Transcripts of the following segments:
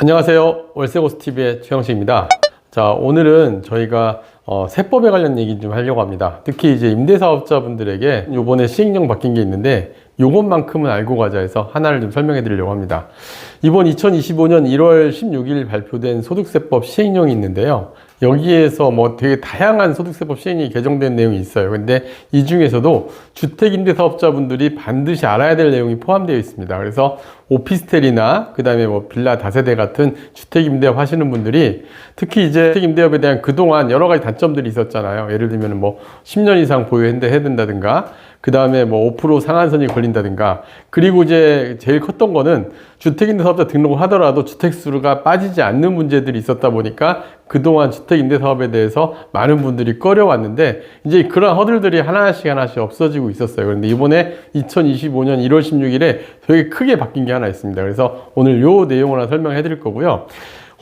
안녕하세요. 월세고스TV의 최영식입니다. 자, 오늘은 저희가 세법에 관련 얘기 좀 하려고 합니다. 특히 이제 임대사업자분들에게 요번에 시행령 바뀐 게 있는데 요것만큼은 알고 가자 해서 하나를 좀 설명해 드리려고 합니다. 이번 2025년 1월 16일 발표된 소득세법 시행령이 있는데요. 여기에서 뭐 되게 다양한 소득세법 시행령이 개정된 내용이 있어요. 근데 이 중에서도 주택임대사업자분들이 반드시 알아야 될 내용이 포함되어 있습니다. 그래서 오피스텔이나 그 다음에 뭐 빌라 다세대 같은 주택임대업 하시는 분들이 특히 이제 주택임대업에 대한 그동안 여러 가지 단점들이 있었잖아요. 예를 들면 뭐 10년 이상 보유해야 된다든가 그 다음에 뭐 5% 상한선이 걸린다든가, 그리고 이제 제일 컸던 거는 주택임대사업자 등록을 하더라도 주택수가 빠지지 않는 문제들이 있었다 보니까 그동안 주택임대사업에 대해서 많은 분들이 꺼려왔는데 이제 그런 허들들이 하나씩 없어지고 있었어요. 그런데 이번에 2025년 1월 16일에 되게 크게 바뀐 게 하나 있습니다. 그래서 오늘 요 내용을 하나 설명해 드릴 거고요.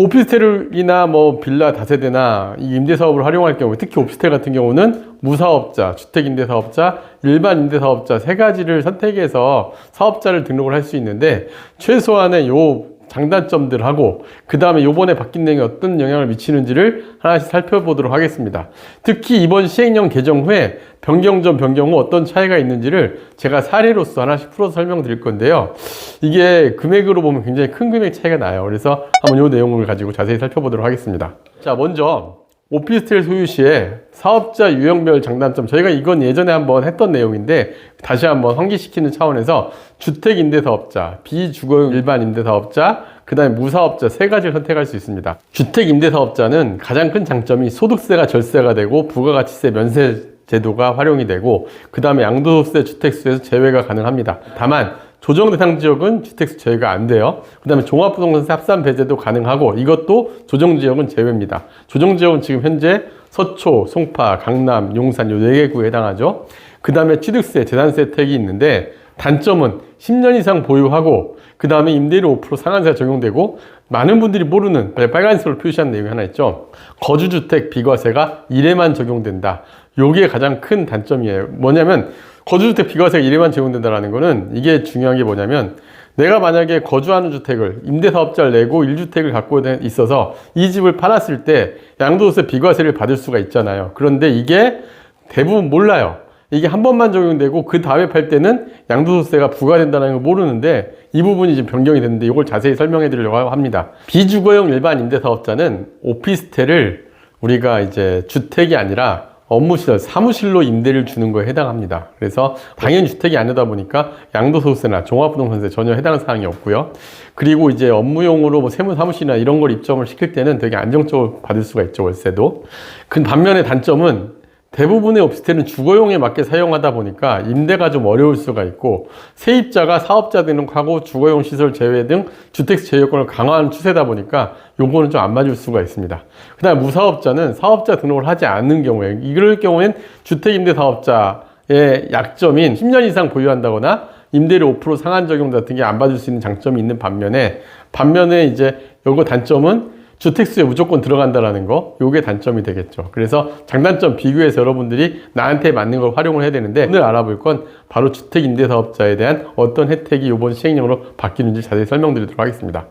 오피스텔이나 뭐 빌라 다세대나 이 임대사업을 활용할 경우, 특히 오피스텔 같은 경우는 무사업자, 주택임대사업자, 일반 임대사업자 세 가지를 선택해서 사업자를 등록을 할 수 있는데 최소한의 요 장단점들하고 그 다음에 요번에 바뀐 내용이 어떤 영향을 미치는지를 하나씩 살펴보도록 하겠습니다. 특히 이번 시행령 개정 후에 변경 전 변경 후 어떤 차이가 있는지를 제가 사례로서 하나씩 풀어서 설명드릴 건데요. 이게 금액으로 보면 굉장히 큰 금액 차이가 나요. 그래서 한번 요 내용을 가지고 자세히 살펴보도록 하겠습니다. 자, 먼저 오피스텔 소유 시에 사업자 유형별 장단점, 저희가 이건 예전에 한번 했던 내용인데 다시 한번 환기시키는 차원에서 주택임대사업자, 비주거용 일반 임대사업자, 그 다음에 무사업자 세 가지를 선택할 수 있습니다. 주택임대사업자는 가장 큰 장점이 소득세가 절세가 되고 부가가치세 면세 제도가 활용이 되고 그 다음에 양도소득세 주택수에서 제외가 가능합니다. 다만 조정 대상 지역은 주택수 제외가 안 돼요. 그 다음에 종합부동산세 합산 배제도 가능하고 이것도 조정 지역은 제외입니다. 조정 지역은 지금 현재 서초, 송파, 강남, 용산 요 4개 구에 해당하죠. 그 다음에 취득세, 재산세 혜택이 있는데 단점은 10년 이상 보유하고 그 다음에 임대료 5% 상한세가 적용되고 많은 분들이 모르는 빨간색으로 표시한 내용이 하나 있죠. 거주주택 비과세가 1회만 적용된다. 요게 가장 큰 단점이에요. 뭐냐면 거주주택 비과세가 1회만 적용된다는 거는 이게 중요한 게 뭐냐면 내가 만약에 거주하는 주택을 임대사업자를 내고 1주택을 갖고 있어서 이 집을 팔았을 때 양도소득세 비과세를 받을 수가 있잖아요. 그런데 이게 대부분 몰라요. 이게 한 번만 적용되고 그 다음에 팔 때는 양도소득세가 부과된다는 걸 모르는데 이 부분이 지금 변경이 됐는데 이걸 자세히 설명해 드리려고 합니다. 비주거용 일반 임대사업자는 오피스텔을 우리가 이제 주택이 아니라 업무시설, 사무실로 임대를 주는 거에 해당합니다. 그래서 당연히 주택이 아니다 보니까 양도소득세나 종합부동산세 전혀 해당 사항이 없고요. 그리고 이제 업무용으로 뭐 세무사무실이나 이런 걸 입점을 시킬 때는 되게 안정적으로 받을 수가 있죠, 월세도. 그 반면에 단점은 대부분의 오피스텔은 주거용에 맞게 사용하다 보니까 임대가 좀 어려울 수가 있고 세입자가 사업자 등록하고 주거용 시설 제외 등 주택수 제외 요건을 강화하는 추세다 보니까 요거는 좀 안 맞을 수가 있습니다. 그 다음에 무사업자는 사업자 등록을 하지 않는 경우에, 이럴 경우엔 주택임대사업자의 약점인 10년 이상 보유한다거나 임대료 5% 상한 적용 같은 게 안 받을 수 있는 장점이 있는 반면에 이제 요거 단점은 주택수에 무조건 들어간다라는 거, 요게 단점이 되겠죠. 그래서 장단점 비교해서 여러분들이 나한테 맞는 걸 활용을 해야 되는데 오늘 알아볼 건 바로 주택임대사업자에 대한 어떤 혜택이 이번 시행령으로 바뀌는지 자세히 설명드리도록 하겠습니다.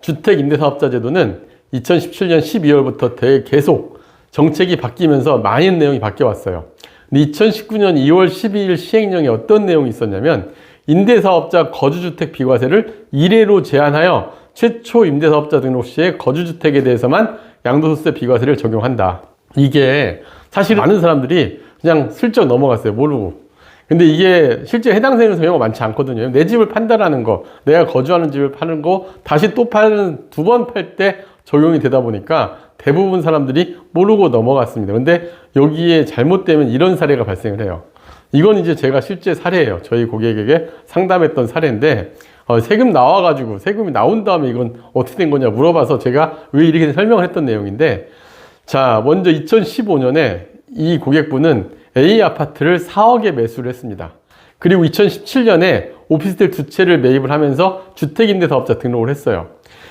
주택임대사업자 제도는 2017년 12월부터 계속 정책이 바뀌면서 많은 내용이 바뀌어왔어요. 근데 2019년 2월 12일 시행령에 어떤 내용이 있었냐면 임대사업자 거주주택 비과세를 1회로 제한하여 최초 임대사업자 등록 시에 거주주택에 대해서만 양도소득세 비과세를 적용한다. 이게 사실 많은 사람들이 그냥 슬쩍 넘어갔어요. 모르고. 근데 이게 실제 해당되는 경우가 많지 않거든요. 내 집을 판다라는 거, 내가 거주하는 집을 파는 거, 다시 또 파는 두 번 팔 때 적용이 되다 보니까 대부분 사람들이 모르고 넘어갔습니다. 근데 여기에 잘못되면 이런 사례가 발생을 해요. 이건 이제 제가 실제 사례예요. 저희 고객에게 상담했던 사례인데 세금 나와가지고 세금이 나온 다음에 이건 어떻게 된 거냐 물어봐서 제가 왜 이렇게 설명을 했던 내용인데, 자, 먼저 2015년에 이 고객분은 A 아파트를 4억에 매수를 했습니다. 그리고 2017년에 오피스텔 두 채를 매입을 하면서 주택임대사업자 등록을 했어요.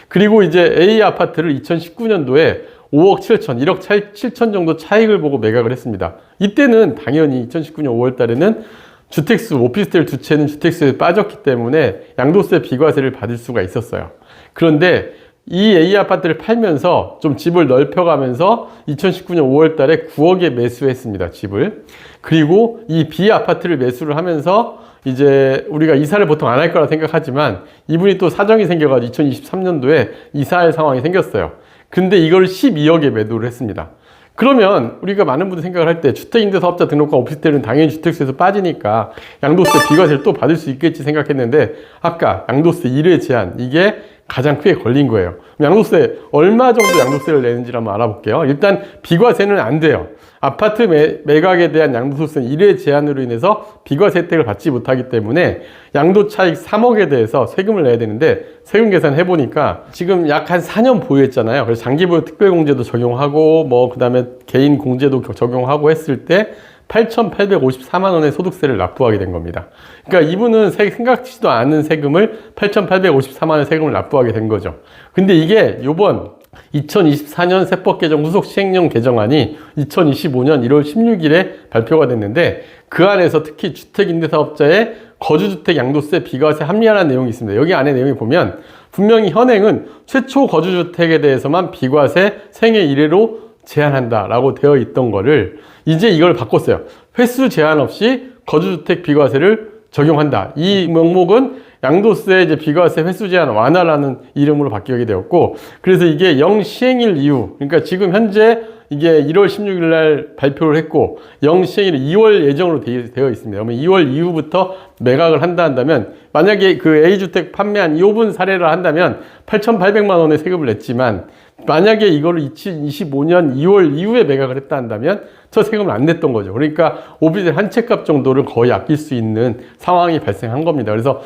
그리고 이제 A 아파트를 2019년도에 5억 7천, 1억 7천 정도 차익을 보고 매각을 했습니다. 이때는 당연히 2019년 5월 달에는 주택수, 오피스텔 두 채는 주택수에 빠졌기 때문에 양도세 비과세를 받을 수가 있었어요. 그런데 이 A 아파트를 팔면서 좀 집을 넓혀가면서 2019년 5월 달에 9억에 매수했습니다, 집을. 그리고 이 B 아파트를 매수를 하면서 이제 우리가 이사를 보통 안 할 거라 생각하지만 이분이 또 사정이 생겨가지고 2023년도에 이사할 상황이 생겼어요. 근데 이걸 12억에 매도를 했습니다. 그러면 우리가 많은 분들 생각을 할 때 주택임대사업자 등록과 오피스텔은 당연히 주택수에서 빠지니까 양도세 비과세를 또 받을 수 있겠지 생각했는데 아까 양도세 1회 제한 이게 가장 크게 걸린 거예요. 양도세 얼마 정도 양도세를 내는지 한번 알아볼게요. 일단 비과세는 안 돼요. 아파트 매각에 대한 양도소득세는 1회 제한으로 인해서 비과세 혜택을 받지 못하기 때문에 양도차익 3억에 대해서 세금을 내야 되는데 세금 계산 해보니까 지금 약 한 4년 보유했잖아요. 그래서 장기보유 특별공제도 적용하고 그 다음에 개인 공제도 적용하고 했을 때 8,854만 원의 소득세를 납부하게 된 겁니다. 그러니까 이분은 생각지도 않은 세금을 8,854만 원의 세금을 납부하게 된 거죠. 근데 이게 요번 2024년 세법 개정 후속 시행령 개정안이 2025년 1월 16일에 발표가 됐는데 그 안에서 특히 주택임대사업자의 거주주택 양도세 비과세 합리화라는 내용이 있습니다. 여기 안에 내용이 보면 분명히 현행은 최초 거주주택에 대해서만 비과세 생애 1회로 제한한다 라고 되어 있던 거를 이제 이걸 바꿨어요. 횟수 제한 없이 거주주택 비과세를 적용한다. 이 명목은 양도세 이제 비과세 횟수 제한 완화라는 이름으로 바뀌게 되었고 그래서 이게 영시행일 이후 그러니까 지금 현재 이게 1월 16일 날 발표를 했고 영시행일은 2월 예정으로 되어 있습니다. 그러면 2월 이후부터 매각을 한다면 만약에 그 A주택 판매한 이 부분 사례를 한다면 8,800만 원의 세금을 냈지만 만약에 이거를 2025년 2월 이후에 매각을 했다 한다면 저 세금을 안 냈던 거죠. 그러니까 오피스텔 한 채 값 정도를 거의 아낄 수 있는 상황이 발생한 겁니다. 그래서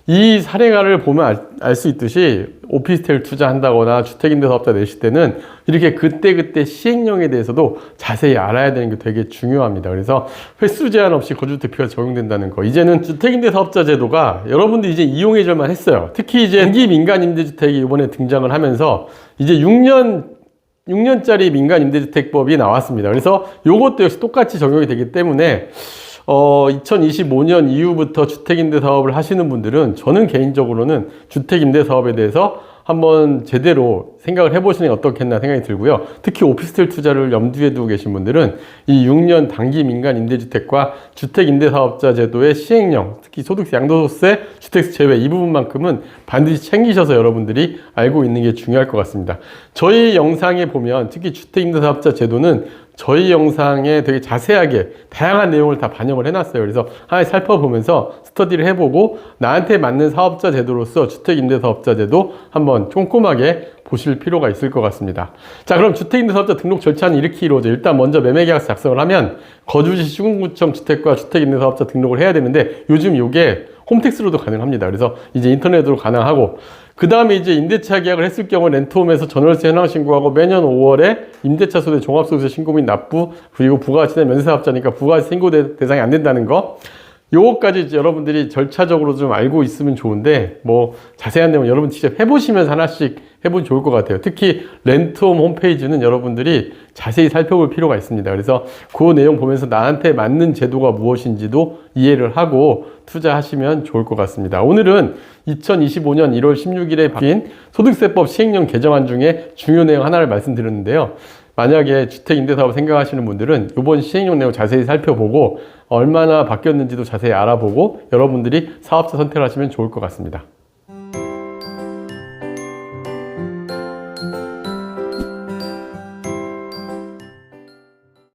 이 사례가를 보면 알 수 있듯이 오피스텔 투자한다거나 주택임대사업자 내실 때는 이렇게 그때그때 시행령에 대해서도 자세히 알아야 되는 게 되게 중요합니다. 그래서 횟수 제한 없이 거주주택 비과세 적용된다는 거. 이제는 주택임대사업자 제도가 여러분들이 이제 이용해 줄만 했어요. 특히 이제 단기 민간임대주택이 이번에 등장을 하면서 이제 6년짜리 민간임대주택법이 나왔습니다. 그래서 요것도 역시 똑같이 적용이 되기 때문에 2025년 이후부터 주택임대사업을 하시는 분들은 저는 개인적으로는 주택임대사업에 대해서 한번 제대로 생각을 해보시는 게 어떻겠나 생각이 들고요. 특히 오피스텔 투자를 염두에 두고 계신 분들은 이 6년 단기 민간 임대주택과 주택임대사업자 제도의 시행령, 특히 소득세, 양도세, 주택세 제외 이 부분만큼은 반드시 챙기셔서 여러분들이 알고 있는 게 중요할 것 같습니다. 저희 영상에 보면 특히 주택임대사업자 제도는 저희 영상에 되게 자세하게 다양한 내용을 다 반영을 해놨어요. 그래서 하나씩 살펴보면서 스터디를 해보고 나한테 맞는 사업자 제도로서 주택임대사업자 제도 한번 꼼꼼하게 보실 필요가 있을 것 같습니다. 자, 그럼 주택임대사업자 등록 절차는 이렇게 이루어져요. 일단 먼저 매매계약서 작성을 하면 거주지 시군구청 주택과 주택임대사업자 등록을 해야 되는데 요즘 이게 홈택스로도 가능합니다. 그래서 이제 인터넷으로 가능하고 그 다음에 이제 임대차 계약을 했을 경우 렌트홈에서 전월세 현황 신고하고 매년 5월에 임대차 소득 종합소득세 신고 및 납부 그리고 부가가치세 면세사업자니까 부가가치 신고 대상이 안 된다는 거 요거까지 여러분들이 절차적으로 좀 알고 있으면 좋은데 자세한 내용 여러분 직접 해보시면서 하나씩 해보면 좋을 것 같아요. 특히 렌트홈 홈페이지는 여러분들이 자세히 살펴볼 필요가 있습니다. 그래서 그 내용 보면서 나한테 맞는 제도가 무엇인지도 이해를 하고 투자하시면 좋을 것 같습니다. 오늘은 2025년 1월 16일에 바뀐 소득세법 시행령 개정안 중에 중요 내용 하나를 말씀드렸는데요. 만약에 주택임대사업 생각하시는 분들은 이번 시행령 내용 자세히 살펴보고 얼마나 바뀌었는지도 자세히 알아보고 여러분들이 사업자 선택을 하시면 좋을 것 같습니다.